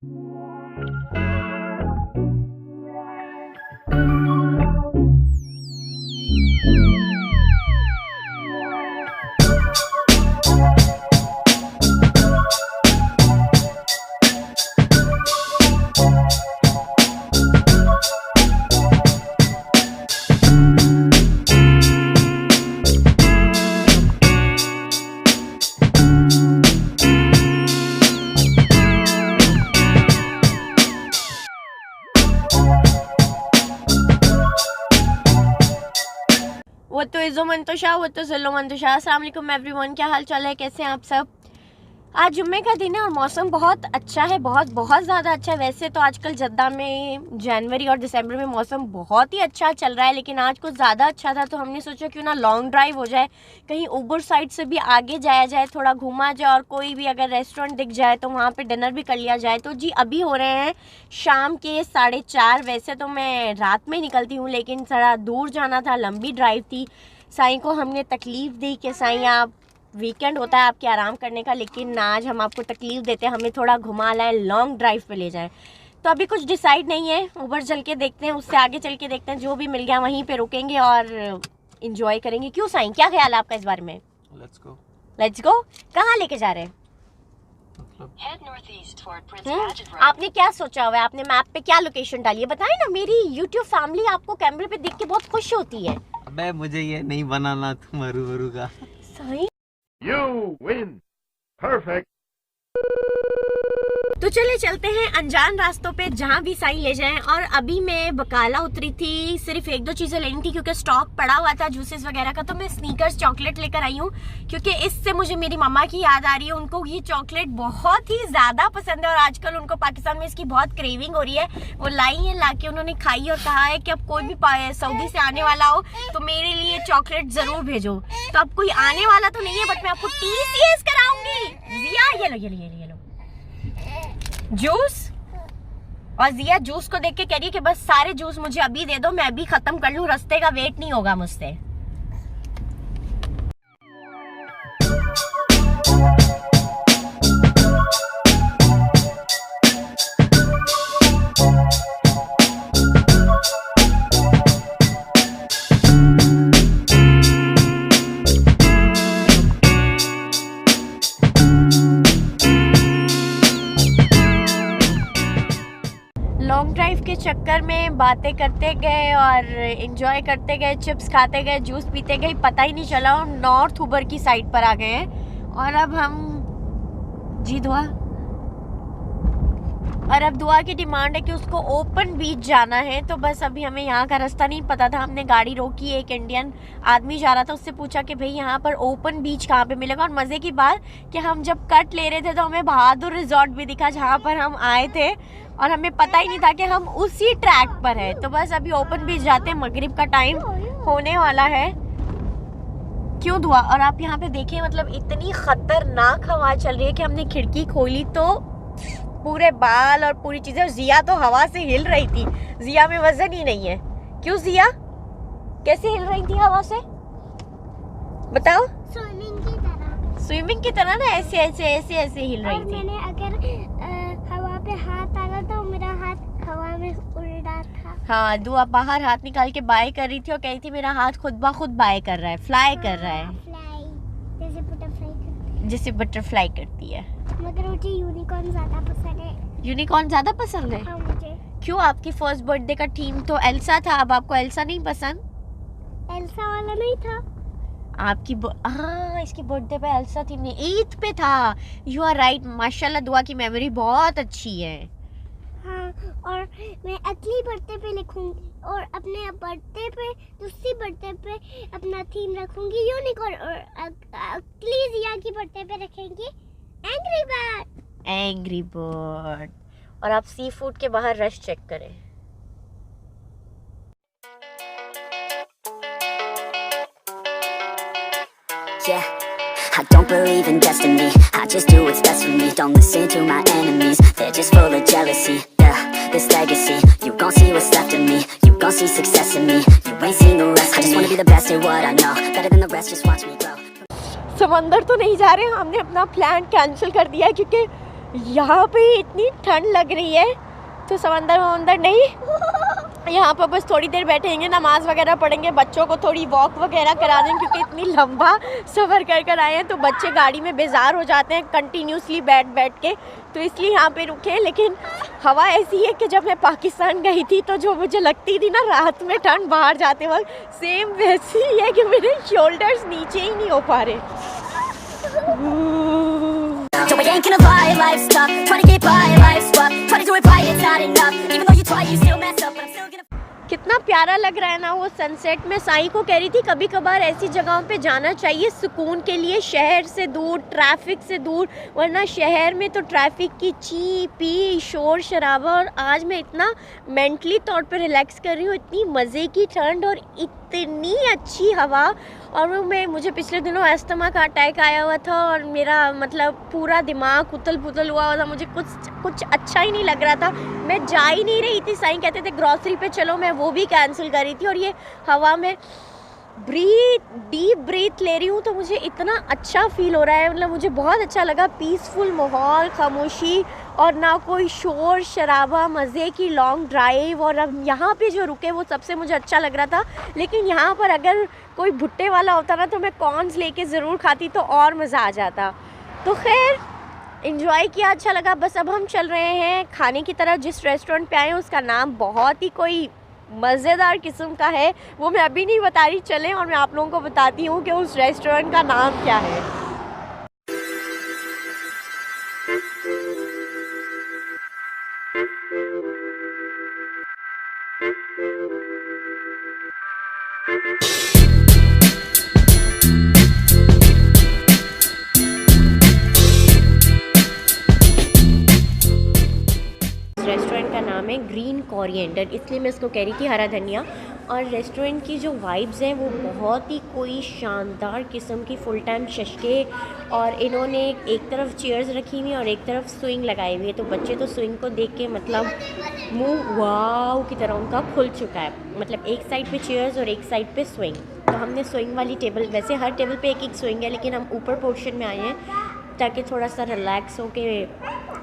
वो तो इज़ो मंतोशा, वो तो ज़िल्लो मंतोशा। अस्सलाम वालेकुम एवरीवन, क्या हाल चाल है, कैसे हैं आप सब। आज जुम्मे का दिन है और मौसम बहुत अच्छा है, बहुत ज़्यादा अच्छा है। वैसे तो आजकल जद्दा में जनवरी और दिसंबर में मौसम बहुत ही अच्छा चल रहा है, लेकिन आज कुछ ज़्यादा अच्छा था तो हमने सोचा क्यों ना लॉन्ग ड्राइव हो जाए, कहीं ऊबर साइड से भी आगे जाया जाए, थोड़ा घूमा जाए और कोई भी अगर रेस्टोरेंट दिख जाए तो वहाँ पे डिनर भी कर लिया जाए। तो जी अभी हो रहे हैं शाम के 4:30। वैसे तो मैं रात में निकलती हूँ, लेकिन थोड़ा दूर जाना था, लंबी ड्राइव थी। साईं को हमने तकलीफ़ दी कि साईं आप वीकेंड होता है आपके आराम करने का, लेकिन आज हम आपको तकलीफ़ देते हैं, हमें थोड़ा घुमा लाए, लॉन्ग ड्राइव पे ले जाएं। तो अभी कुछ डिसाइड नहीं है, ऊपर चल के देखते हैं, उससे आगे चल के देखते हैं, जो भी मिल गया वहीं पे रुकेंगे और इंजॉय करेंगे। क्यों साईं, क्या ख्याल है आपका इस बारे में? Let's go. कहाँ लेके जा रहे हैं? आपने क्या सोचा हुआ है? आपने मैप पे क्या लोकेशन डाली है बताएं ना, मेरी यूट्यूब फैमिली आपको कैमरे पे देख के बहुत खुश होती है। अबे मुझे ये नहीं बनाना तुम हरू का। Sai You win. Perfect. तो चले चलते हैं अनजान रास्तों पे, जहाँ भी साईं ले जाएं। और अभी मैं बकाला उतरी थी, सिर्फ 1-2 चीज़ें लेनी थी क्योंकि स्टॉक पड़ा हुआ था जूसेस वगैरह का। तो मैं स्नीकर्स चॉकलेट लेकर आई हूँ क्योंकि इससे मुझे मेरी मम्मा की याद आ रही है। उनको ये चॉकलेट बहुत ही ज़्यादा पसंद है और आजकल उनको पाकिस्तान में इसकी बहुत क्रेविंग हो रही है। वो लाई है, ला के उन्होंने खाई और कहा है कि अब कोई भी सऊदी से आने वाला हो तो मेरे लिए चॉकलेट ज़रूर भेजो। तो अब कोई आने वाला तो नहीं है, बट मैं आपको TCS कराऊंगी। जिया ये लो जूस। और जिया जूस को देख के कह रही है कि बस सारे जूस मुझे अभी दे दो, मैं अभी खत्म कर लूं, रास्ते का वेट नहीं होगा मुझसे। लॉन्ग ड्राइव के चक्कर में बातें करते गए और एंजॉय करते गए, चिप्स खाते गए, जूस पीते गए, पता ही नहीं चला और नॉर्थ ऊबर की साइड पर आ गए हैं। और अब हम जी दुआ की डिमांड है कि उसको ओपन बीच जाना है। तो बस अभी हमें यहाँ का रास्ता नहीं पता था, हमने गाड़ी रोकी, एक इंडियन आदमी जा रहा था, उससे पूछा कि भाई यहाँ पर ओपन बीच कहाँ पे मिलेगा। और मज़े की बात कि हम जब कट ले रहे थे तो हमें बहादुर रिजॉर्ट भी दिखा जहाँ पर हम आए थे और हमें पता ही नहीं था कि हम उसी ट्रैक पर है। तो बस अभी ओपन बीच जाते हैं, मगरिब का टाइम होने वाला है। क्यों दुआ? और आप यहाँ पे देखें, मतलब इतनी खतरनाक हवा चल रही है कि हमने खिड़की खोली तो पूरे बाल और पूरी चीजें। जिया तो हवा से हिल रही थी, जिया में वजन ही नहीं है। क्यों जिया, कैसे हिल रही थी हवा से बताओ? स्विमिंग की तरह ना, ऐसे हिल रही थी। मैंने अगर हवा पे हाथ डाला तो मेरा हाथ हवा में उड़ रहा था। हाँ, दुआ बाहर हाथ निकाल के बाय कर रही थी और कह रही थी मेरा हाथ खुद ब खुद बाय कर रहा है, फ्लाई कर रहा है, जैसे बटरफ्लाई करती है। मगर मुझे यूनिकॉर्न ज्यादा पसंद है। यूनिकॉर्न ज्यादा पसंद है? हाँ मुझे। क्यों? आपकी फर्स्ट बर्थडे का थीम तो एल्सा था, अब आपको एल्सा नहीं पसंद? एल्सा वाला नहीं था आपकी हाँ, इसकी बर्थडे पे एल्सा थीम नहीं, ईद पे था। यू आर राइट, माशाल्लाह दुआ की मेमोरी बहुत अच्छी है। हाँ, और मैं अगली बर्थडे पे लिखूंगी और अपने बर्थडे पे, दूसरी बर्थडे पे अपना थीम रखूंगी यूनिकॉर्न और अगली जिया की बर्थडे पे रखेंगे एंग्री बर्ड। Angry bird. और आप सी फूड के बाहर रश चेक करें। Yeah, I don't believe in destiny, I just do what's best for me. Don't listen to my enemies, they're just full of jealousy. Yeah, this legacy, you gon' see what's left of me. You gon' see success in me, you ain't seen the rest of me. I just wanna be the best at what I know, better than the rest, just watch me grow. समंदर तो नहीं जा रहे, हमने अपना plan cancel कर दिया है क्योंकि यहाँ पे इतनी ठंड लग रही है तो समंदर नहीं, यहाँ पर बस थोड़ी देर बैठेंगे, नमाज वगैरह पढ़ेंगे, बच्चों को थोड़ी वॉक वगैरह करा देंगे क्योंकि इतनी लंबा सफ़र कर आए हैं तो बच्चे गाड़ी में बेजार हो जाते हैं कंटिन्यूसली बैठ के, तो इसलिए यहाँ पे रुके। लेकिन हवा ऐसी है कि जब मैं पाकिस्तान गई थी तो जो मुझे लगती थी ना रात में ठंड बाहर जाते वक्त, सेम वैसी ही है कि मेरे शोल्डर्स नीचे ही नहीं हो पा रहे। So we ain't gonna lie, life's tough. Trying to get by, life's rough. Try to do it right, it's not enough. Even though you try, you still mess up. But I'm still gonna. कितना प्यारा लग रहा है ना वो sunset. में साई को कह रही थी कभी कभार ऐसी जगहों पे जाना चाहिए सुकून के लिए, शहर से दूर, ट्रैफिक से दूर, वरना शहर में तो ट्रैफिक की ची पी शोर शराबा। और आज मैं इतना मेंटली तौर पे रिलैक्स कर रही हूँ, इतनी मज़े की ठंड और इतनी अच्छी हवा। और मुझे पिछले दिनों अस्थमा का अटैक आया हुआ था और मेरा मतलब पूरा दिमाग उथल पुथल हुआ था, मुझे कुछ अच्छा ही नहीं लग रहा था, मैं जा ही नहीं रही थी। साईं कहते थे ग्रॉसरी पे चलो, मैं वो भी कैंसिल कर रही थी। और ये हवा में डीप ब्रीथ ले रही हूँ तो मुझे इतना अच्छा फील हो रहा है, मतलब मुझे बहुत अच्छा लगा। पीसफुल माहौल, खामोशी और ना कोई शोर शराबा, मज़े की लॉन्ग ड्राइव। और अब यहाँ पे जो रुके वो सबसे मुझे अच्छा लग रहा था। लेकिन यहाँ पर अगर कोई भुट्टे वाला होता ना तो मैं कॉर्न्स लेके ज़रूर खाती तो और मज़ा आ जाता। तो खैर एंजॉय किया, अच्छा लगा। बस अब हम चल रहे हैं खाने की तरफ। जिस रेस्टोरेंट पे आए हैं उसका नाम बहुत ही कोई मज़ेदार किस्म का है, वो मैं अभी नहीं बता रही, चलें और मैं आप लोगों को बताती हूँ कि उस रेस्टोरेंट का नाम क्या है। रेस्टोरेंट का नाम है ग्रीन कोरिएंडर, इसलिए मैं इसको कह रही थी हरा धनिया। और रेस्टोरेंट की जो वाइब्स हैं वो बहुत ही कोई शानदार किस्म की, फुल टाइम शशके। और इन्होंने एक तरफ चेयर्स रखी हुई और एक तरफ स्विंग लगाई हुई है, तो बच्चे तो स्विंग को देख के मतलब मुंह वाव की तरह उनका खुल चुका है। मतलब एक साइड पे चेयर्स और एक साइड पे स्विंग। तो हमने स्विंग वाली टेबल, वैसे हर टेबल पे एक स्विंग है लेकिन हम ऊपर पोर्शन में आए हैं ताकि थोड़ा सा रिलैक्स हो के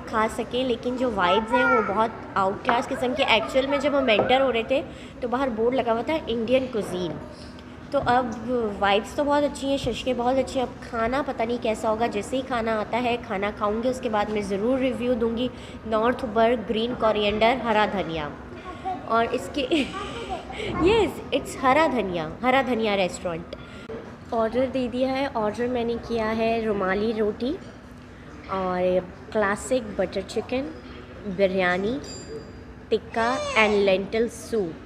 खा सकें। लेकिन जो वाइब्स हैं वो बहुत आउट क्लास किस्म के। एक्चुअल में जब हम एंटर हो रहे थे तो बाहर बोर्ड लगा हुआ था इंडियन कुजीन, तो अब वाइब्स तो बहुत अच्छी हैं, शशके बहुत अच्छे। अब खाना पता नहीं कैसा होगा, जैसे ही खाना आता है खाना खाऊंगी उसके बाद मैं ज़रूर रिव्यू दूंगी। नॉर्थ बर्ग ग्रीन कोरिएंडर हरा धनिया, और इसके यस इट्स हरा धनिया रेस्टोरेंट। ऑर्डर दे दिया है। ऑर्डर मैंने किया है रुमाली रोटी और classic butter chicken, biryani, tikka and lentil soup.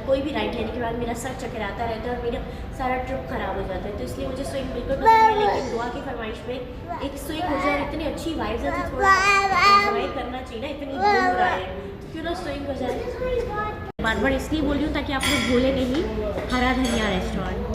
कोई भी राइड लेने के बाद मेरा सर चकराता रहता है और मेरा सारा ट्रिप ख़राब हो जाता है, तो इसलिए मुझे स्विंग बिल्कुल पसंद नहीं है। लेकिन दुआ की फरमाइश पे एक स्विंग हो जाए, इतनी अच्छी वाइब्स है तो थोड़ा एंजॉय करना चाहिए ना, इतनी दूर आए क्यों ना स्विंग हो जाए। बार बार इसलिए बोल रही हूँ ताकि आप लोग भूले नहीं, हरा धनिया रेस्टोरेंट।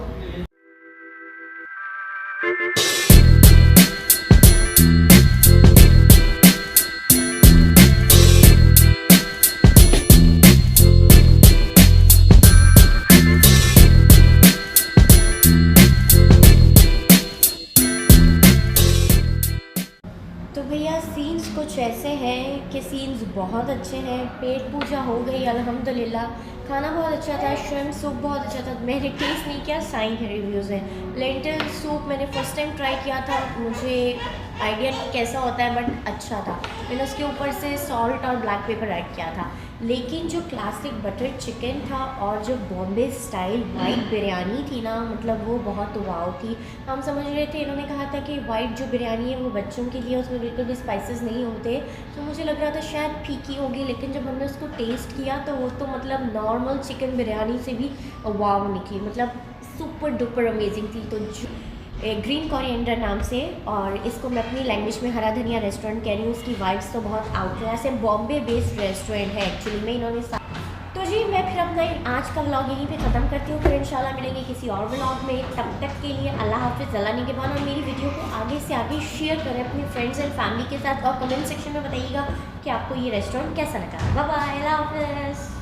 सीन्स कुछ ऐसे हैं कि सीन्स बहुत अच्छे हैं। पेट पूजा हो गई अल्हम्दुलिल्लाह, खाना बहुत अच्छा था, श्रिम्प सूप बहुत अच्छा था। मैंने टेस्ट नहीं किया, साइन के रिव्यूज़ हैं। लेंटिल सूप मैंने फ़र्स्ट टाइम ट्राई किया था, मुझे आइडिया नहीं कैसा होता है बट अच्छा था। मैंने उसके ऊपर से सॉल्ट और ब्लैक पेपर ऐड किया था। लेकिन जो क्लासिक बटर चिकन था और जो बॉम्बे स्टाइल वाइट बिरयानी थी ना, मतलब वो बहुत वाव थी। हम समझ रहे थे, इन्होंने कहा था कि वाइट जो बिरयानी है वो बच्चों के लिए, उसमें बिल्कुल भी स्पाइसेस नहीं होते, तो मुझे लग रहा था शायद फीकी होगी, लेकिन जब हमने उसको टेस्ट किया तो वो तो मतलब नॉर्मल चिकन बिरयानी से भी वाव निकली, मतलब सुपर डुपर अमेजिंग थी। तो ग्रीन कोरिएंडर नाम से, और इसको मैं अपनी लैंग्वेज में हरा धनिया रेस्टोरेंट कह रही हूँ। उसकी वाइब्स तो बहुत आउट क्लास है, बॉम्बे बेस्ड रेस्टोरेंट है एक्चुअली में। इन्होंने तो जी मैं फिर अपना आज का व्लॉग यहीं पे ख़त्म करती हूँ, फिर इंशाल्लाह मिलेंगे किसी और व्लॉग में। तब तक के लिए अल्लाह हाफिज़, अल्लाह निगहबान। और मेरी वीडियो को आगे से आगे शेयर करें अपने फ्रेंड्स एंड फैमिली के साथ, और कमेंट सेक्शन में बताइएगा कि आपको ये रेस्टोरेंट कैसा लगा। बाय बाय, अल्लाह हाफिज़।